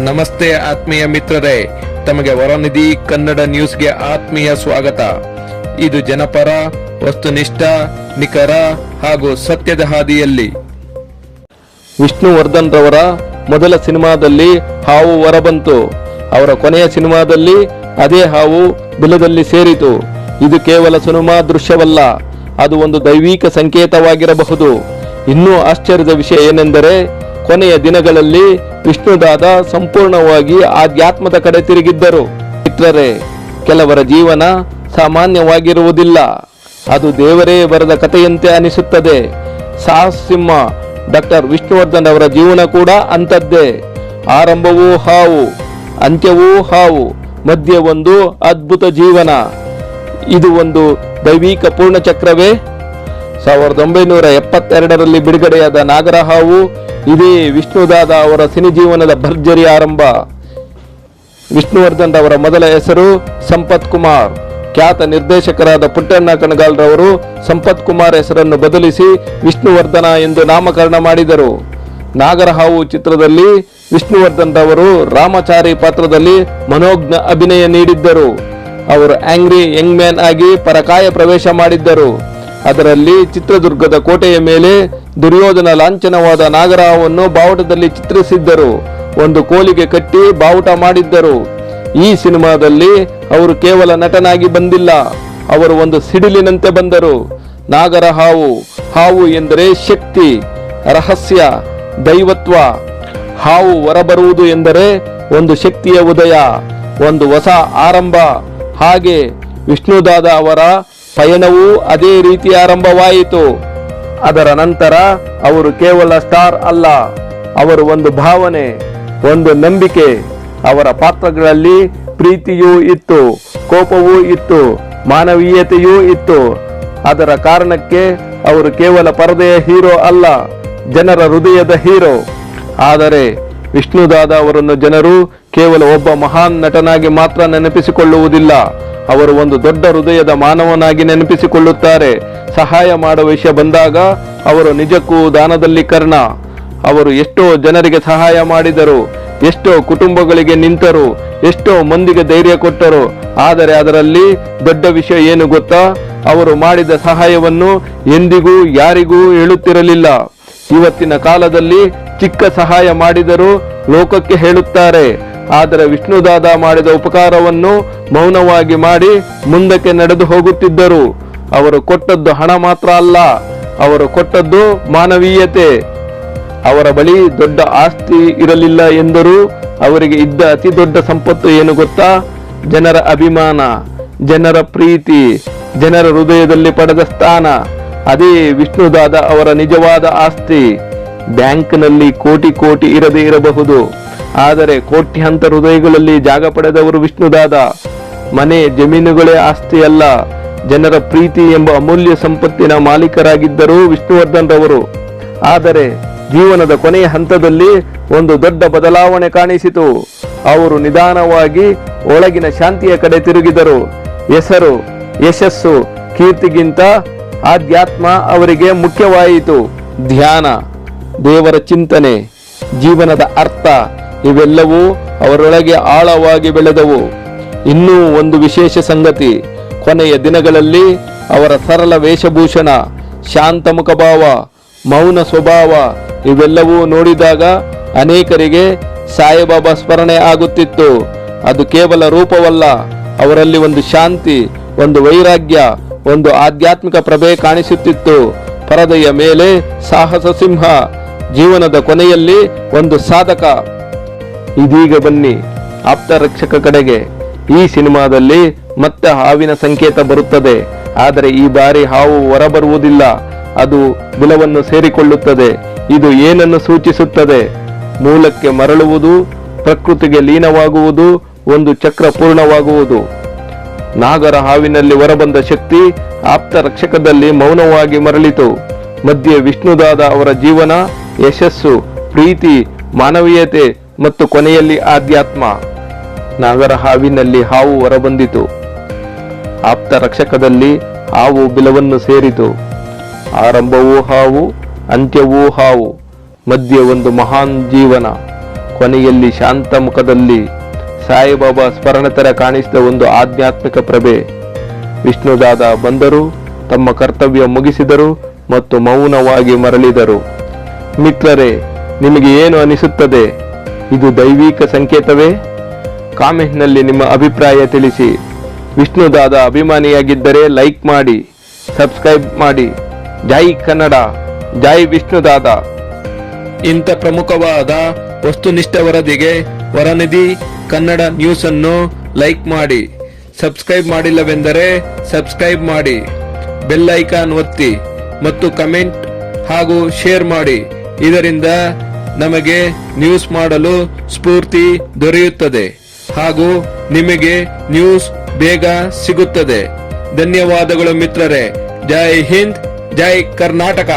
ನಮಸ್ತೆ ಆತ್ಮೀಯ ಮಿತ್ರರೇ, ತಮಗೆ ವರನಿಧಿ ಕನ್ನಡ ನ್ಯೂಸ್ಗೆ ಆತ್ಮೀಯ ಸ್ವಾಗತ. ಇದು ಜನಪರ, ವಸ್ತುನಿಷ್ಠ, ನಿಖರ ಹಾಗೂ ಸತ್ಯದ ಹಾದಿಯಲ್ಲಿ. ವಿಷ್ಣುವರ್ಧನ್ ರವರ ಮೊದಲ ಸಿನಿಮಾದಲ್ಲಿ ಹಾವು ಹೊರಬಂತು. ಅವರ ಕೊನೆಯ ಸಿನಿಮಾದಲ್ಲಿ ಅದೇ ಹಾವು ಬಿಲದಲ್ಲಿ ಸೇರಿತು. ಇದು ಕೇವಲ ಸಿನಿಮಾ ದೃಶ್ಯವಲ್ಲ, ಅದು ಒಂದು ದೈವಿಕ ಸಂಕೇತವಾಗಿರಬಹುದು. ಇನ್ನೂ ಆಶ್ಚರ್ಯದ ವಿಷಯ ಏನೆಂದರೆ, ಕೊನೆಯ ದಿನಗಳಲ್ಲಿ ವಿಷ್ಣುದಾದ ಸಂಪೂರ್ಣವಾಗಿ ಆಧ್ಯಾತ್ಮದ ಕಡೆ ತಿರುಗಿದ್ದರು. ಮಿತ್ರರೇ, ಕೆಲವರ ಜೀವನ ಸಾಮಾನ್ಯವಾಗಿರುವುದಿಲ್ಲ, ಅದು ದೇವರೇ ಬರೆದ ಕಥೆಯಂತೆ ಅನಿಸುತ್ತದೆ. ಸಾಹಸ ಸಿಂಹ ಡಾಕ್ಟರ್ ವಿಷ್ಣುವರ್ಧನ್ ಅವರ ಜೀವನ ಕೂಡ ಅಂಥದ್ದೇ. ಆರಂಭವೂ ಹಾವು, ಅಂತ್ಯವೂ ಹಾವು, ಮಧ್ಯೆ ಒಂದು ಅದ್ಭುತ ಜೀವನ. ಇದು ಒಂದು ದೈವಿಕ ಪೂರ್ಣಚಕ್ರವೇ? 1972ರಲ್ಲಿ ಬಿಡುಗಡೆಯಾದ ನಾಗರಹಾವು ಇದೇ ವಿಷ್ಣುದಾದ ಅವರ ಸಿನಿ ಜೀವನದ ಭರ್ಜರಿ ಆರಂಭ. ವಿಷ್ಣುವರ್ಧನ್ ಅವರ ಮೊದಲ ಹೆಸರು ಸಂಪತ್ ಕುಮಾರ್. ಖ್ಯಾತ ನಿರ್ದೇಶಕರಾದ ಪುಟ್ಟಣ್ಣ ಕಣಗಾಲ್ ರವರು ಸಂಪತ್ ಕುಮಾರ್ ಹೆಸರನ್ನು ಬದಲಿಸಿ ವಿಷ್ಣುವರ್ಧನ ಎಂದು ನಾಮಕರಣ ಮಾಡಿದರು. ನಾಗರಹಾವು ಚಿತ್ರದಲ್ಲಿ ವಿಷ್ಣುವರ್ಧನ್ ರವರು ರಾಮಚಾರಿ ಪಾತ್ರದಲ್ಲಿ ಮನೋಜ್ಞ ಅಭಿನಯ ನೀಡಿದ್ದರು. ಅವರು ಆಂಗ್ರಿ ಯಂಗ್ ಮ್ಯಾನ್ ಆಗಿ ಪರಕಾಯ ಪ್ರವೇಶ ಮಾಡಿದ್ದರು. ಅದರಲ್ಲಿ ಚಿತ್ರದುರ್ಗದ ಕೋಟೆಯ ಮೇಲೆ ದುರ್ಯೋಧನ ಲಾಂಛನವಾದ ನಾಗರಹಾವನ್ನು ಬಾವುಟದಲ್ಲಿ ಚಿತ್ರಿಸಿದ್ದರು. ಒಂದು ಕೋಲಿಗೆ ಕಟ್ಟಿ ಬಾವುಟ ಮಾಡಿದ್ದರು. ಈ ಸಿನಿಮಾದಲ್ಲಿ ಅವರು ಕೇವಲ ನಟನಾಗಿ ಬಂದಿಲ್ಲ, ಅವರು ಒಂದು ಸಿಡಿಲಿನಂತೆ ಬಂದರು. ನಾಗರಹಾವು, ಹಾವು ಎಂದರೆ ಶಕ್ತಿ, ರಹಸ್ಯ, ದೈವತ್ವ. ಹಾವು ಹೊರಬರುವುದು ಎಂದರೆ ಒಂದು ಶಕ್ತಿಯ ಉದಯ, ಒಂದು ಹೊಸ ಆರಂಭ. ಹಾಗೆ ವಿಷ್ಣುದಾದ ಅವರ ಪಯಣವೂ ಅದೇ ರೀತಿ ಆರಂಭವಾಯಿತು. ಅದರ ನಂತರ ಅವರು ಕೇವಲ ಸ್ಟಾರ್ ಅಲ್ಲ, ಅವರು ಒಂದು ಭಾವನೆ, ಒಂದು ನಂಬಿಕೆ. ಅವರ ಪಾತ್ರಗಳಲ್ಲಿ ಪ್ರೀತಿಯೂ ಇತ್ತು, ಕೋಪವೂ ಇತ್ತು, ಮಾನವೀಯತೆಯೂ ಇತ್ತು. ಅದರ ಕಾರಣಕ್ಕೆ ಅವರು ಕೇವಲ ಪರದೆಯ ಹೀರೋ ಅಲ್ಲ, ಜನರ ಹೃದಯದ ಹೀರೋ. ಆದರೆ ವಿಷ್ಣುದಾದ ಅವರನ್ನು ಜನರು ಕೇವಲ ಒಬ್ಬ ಮಹಾನ್ ನಟನಾಗಿ ಮಾತ್ರ ನೆನಪಿಸಿಕೊಳ್ಳುವುದಿಲ್ಲ, ಅವರು ಒಂದು ದೊಡ್ಡ ಹೃದಯದ ಮಾನವನಾಗಿ ನೆನಪಿಸಿಕೊಳ್ಳುತ್ತಾರೆ. ಸಹಾಯ ಮಾಡುವ ವಿಷಯ ಬಂದಾಗ ಅವರು ನಿಜಕ್ಕೂ ದಾನದಲ್ಲಿ ಕರ್ಣ. ಅವರು ಎಷ್ಟೋ ಜನರಿಗೆ ಸಹಾಯ ಮಾಡಿದರು, ಎಷ್ಟೋ ಕುಟುಂಬಗಳಿಗೆ ನಿಂತರು, ಎಷ್ಟೋ ಮಂದಿಗೆ ಧೈರ್ಯ ಕೊಟ್ಟರು. ಆದರೆ ಅದರಲ್ಲಿ ದೊಡ್ಡ ವಿಷಯ ಏನು ಗೊತ್ತಾ? ಅವರು ಮಾಡಿದ ಸಹಾಯವನ್ನು ಎಂದಿಗೂ ಯಾರಿಗೂ ಹೇಳುತ್ತಿರಲಿಲ್ಲ. ಇವತ್ತಿನ ಕಾಲದಲ್ಲಿ ಚಿಕ್ಕ ಸಹಾಯ ಮಾಡಿದರೂ ಲೋಕಕ್ಕೆ ಹೇಳುತ್ತಾರೆ, ಆದರೆ ವಿಷ್ಣುದಾದ ಮಾಡಿದ ಉಪಕಾರವನ್ನು ಮೌನವಾಗಿ ಮಾಡಿ ಮುಂದಕ್ಕೆ ನಡೆದು ಹೋಗುತ್ತಿದ್ದರು. ಅವರು ಕೊಟ್ಟದ್ದು ಹಣ ಮಾತ್ರ ಅಲ್ಲ, ಅವರು ಕೊಟ್ಟದ್ದು ಮಾನವೀಯತೆ. ಅವರ ಬಳಿ ದೊಡ್ಡ ಆಸ್ತಿ ಇರಲಿಲ್ಲ ಎಂದರೂ ಅವರಿಗೆ ಇದ್ದ ಅತಿ ದೊಡ್ಡ ಸಂಪತ್ತು ಏನು ಗೊತ್ತಾ? ಜನರ ಅಭಿಮಾನ, ಜನರ ಪ್ರೀತಿ, ಜನರ ಹೃದಯದಲ್ಲಿ ಪಡೆದ ಸ್ಥಾನ. ಅದೇ ವಿಷ್ಣುದಾದ ಅವರ ನಿಜವಾದ ಆಸ್ತಿ. ಬ್ಯಾಂಕ್ನಲ್ಲಿ ಕೋಟಿ ಕೋಟಿ ಇರದೇ ಇರಬಹುದು, ಆದರೆ ಕೋಟ್ಯಾಂತರ ಹೃದಯಗಳಲ್ಲಿ ಜಾಗ ಪಡೆದವರು ವಿಷ್ಣುದಾದ. ಮನೆ, ಜಮೀನುಗಳೇ ಆಸ್ತಿ ಅಲ್ಲ, ಜನರ ಪ್ರೀತಿ ಎಂಬ ಅಮೂಲ್ಯ ಸಂಪತ್ತಿನ ಮಾಲೀಕರಾಗಿದ್ದರು ವಿಷ್ಣುವರ್ಧನ್ ರವರು. ಆದರೆ ಜೀವನದ ಕೊನೆಯ ಹಂತದಲ್ಲಿ ಒಂದು ದೊಡ್ಡ ಬದಲಾವಣೆ ಕಾಣಿಸಿತು. ಅವರು ನಿಧಾನವಾಗಿ ಒಳಗಿನ ಶಾಂತಿಯ ಕಡೆ ತಿರುಗಿದರು. ಹೆಸರು, ಯಶಸ್ಸು, ಕೀರ್ತಿಗಿಂತ ಆಧ್ಯಾತ್ಮ ಅವರಿಗೆ ಮುಖ್ಯವಾಯಿತು. ಧ್ಯಾನ, ದೇವರ ಚಿಂತನೆ, ಜೀವನದ ಅರ್ಥ ಇವೆಲ್ಲವೂ ಅವರೊಳಗೆ ಆಳವಾಗಿ ಬೆಳೆದವು. ಇನ್ನೂ ಒಂದು ವಿಶೇಷ ಸಂಗತಿ, ಕೊನೆಯ ದಿನಗಳಲ್ಲಿ ಅವರ ಸರಳ ವೇಷಭೂಷಣ, ಶಾಂತ ಮುಖಭಾವ, ಮೌನ ಸ್ವಭಾವ ಇವೆಲ್ಲವೂ ನೋಡಿದಾಗ ಅನೇಕರಿಗೆ ಸಾಯಿಬಾಬಾ ಸ್ಮರಣೆ ಆಗುತ್ತಿತ್ತು. ಅದು ಕೇವಲ ರೂಪವಲ್ಲ, ಅವರಲ್ಲಿ ಒಂದು ಶಾಂತಿ, ಒಂದು ವೈರಾಗ್ಯ, ಒಂದು ಆಧ್ಯಾತ್ಮಿಕ ಪ್ರಭೆ ಕಾಣಿಸುತ್ತಿತ್ತು. ಪರದೆಯ ಮೇಲೆ ಸಾಹಸ ಸಿಂಹ, ಜೀವನದ ಕೊನೆಯಲ್ಲಿ ಒಂದು ಸಾಧಕ. ಇದೀಗ ಬನ್ನಿ ಆಪ್ತ ರಕ್ಷಕ ಕಡೆಗೆ. ಈ ಸಿನಿಮಾದಲ್ಲಿ ಮತ್ತೆ ಹಾವಿನ ಸಂಕೇತ ಬರುತ್ತದೆ, ಆದರೆ ಈ ಬಾರಿ ಹಾವು ಹೊರಬರುವುದಿಲ್ಲ, ಅದು ಬಿಲವನ್ನು ಸೇರಿಕೊಳ್ಳುತ್ತದೆ. ಇದು ಏನನ್ನು ಸೂಚಿಸುತ್ತದೆ? ಮೂಲಕ್ಕೆ ಮರಳುವುದು, ಪ್ರಕೃತಿಗೆ ಲೀನವಾಗುವುದು, ಒಂದು ಚಕ್ರ ಪೂರ್ಣವಾಗುವುದು. ನಾಗರ ಹಾವಿನಲ್ಲಿ ಹೊರಬಂದ ಶಕ್ತಿ ಆಪ್ತ ರಕ್ಷಕದಲ್ಲಿ ಮೌನವಾಗಿ ಮರಳಿತು. ಮಧ್ಯೆ ವಿಷ್ಣುದಾದ ಅವರ ಜೀವನ, ಯಶಸ್ಸು, ಪ್ರೀತಿ, ಮಾನವೀಯತೆ ಮತ್ತು ಕೊನೆಯಲ್ಲಿ ಆಧ್ಯಾತ್ಮ. ನಾಗರ ಹಾವಿನಲ್ಲಿ ಹಾವು ಹೊರಬಂದಿತು, ಆಪ್ತ ರಕ್ಷಕದಲ್ಲಿ ಹಾವು ಬಿಲವನ್ನು ಸೇರಿತು. ಆರಂಭವೂ ಹಾವು, ಅಂತ್ಯವೂ ಹಾವು, ಮಧ್ಯೆ ಒಂದು ಮಹಾನ್ ಜೀವನ. ಕೊನೆಯಲ್ಲಿ ಶಾಂತ ಮುಖದಲ್ಲಿ ಸಾಯಿಬಾಬಾ ಸ್ಮರಣೆ ತರ ಕಾಣಿಸಿದ ಒಂದು ಆಧ್ಯಾತ್ಮಿಕ ಪ್ರಭೆ. ವಿಷ್ಣುದಾದ ಬಂದರು, ತಮ್ಮ ಕರ್ತವ್ಯ ಮುಗಿಸಿದರು ಮತ್ತು ಮೌನವಾಗಿ ಮರಳಿದರು. ಮಿತ್ರರೇ, ನಿಮಗೆ ಏನು ಅನಿಸುತ್ತದೆ? ಇದು ದೈವಿಕ ಸಂಕೇತವೇ? ಕಾಮೆಂಟ್ನಲ್ಲಿ ನಿಮ್ಮ ಅಭಿಪ್ರಾಯ ತಿಳಿಸಿ. ವಿಷ್ಣುದಾದ ಅಭಿಮಾನಿಯಾಗಿದ್ದರೆ ಲೈಕ್ ಮಾಡಿ, ಸಬ್ಸ್ಕ್ರೈಬ್ ಮಾಡಿ. ಜೈ ಕನ್ನಡ, ಜೈ ವಿಷ್ಣುದಾದ. ಇಂಥ ಪ್ರಮುಖವಾದ ವಸ್ತುನಿಷ್ಠ ವರದಿಗೆ ವರನಿಧಿ ಕನ್ನಡ ನ್ಯೂಸ್ ಅನ್ನು ಲೈಕ್ ಮಾಡಿ. ಸಬ್ಸ್ಕ್ರೈಬ್ ಮಾಡಿಲ್ಲವೆಂದರೆ ಸಬ್ಸ್ಕ್ರೈಬ್ ಮಾಡಿ, ಬೆಲ್ ಐಕಾನ್ ಒತ್ತಿ ಮತ್ತು ಕಮೆಂಟ್ ಹಾಗೂ ಶೇರ್ ಮಾಡಿ. ಇದರಿಂದ ನಮಗೆ ನ್ಯೂಸ್ ಮಾಡಲು ಸ್ಫೂರ್ತಿ ದೊರೆಯುತ್ತದೆ ಹಾಗೂ ನಿಮಗೆ ನ್ಯೂಸ್ ಬೇಗ ಸಿಗುತ್ತದೆ. ಧನ್ಯವಾದಗಳು ಮಿತ್ರರೇ. ಜೈ ಹಿಂದ್, ಜೈ ಕರ್ನಾಟಕ.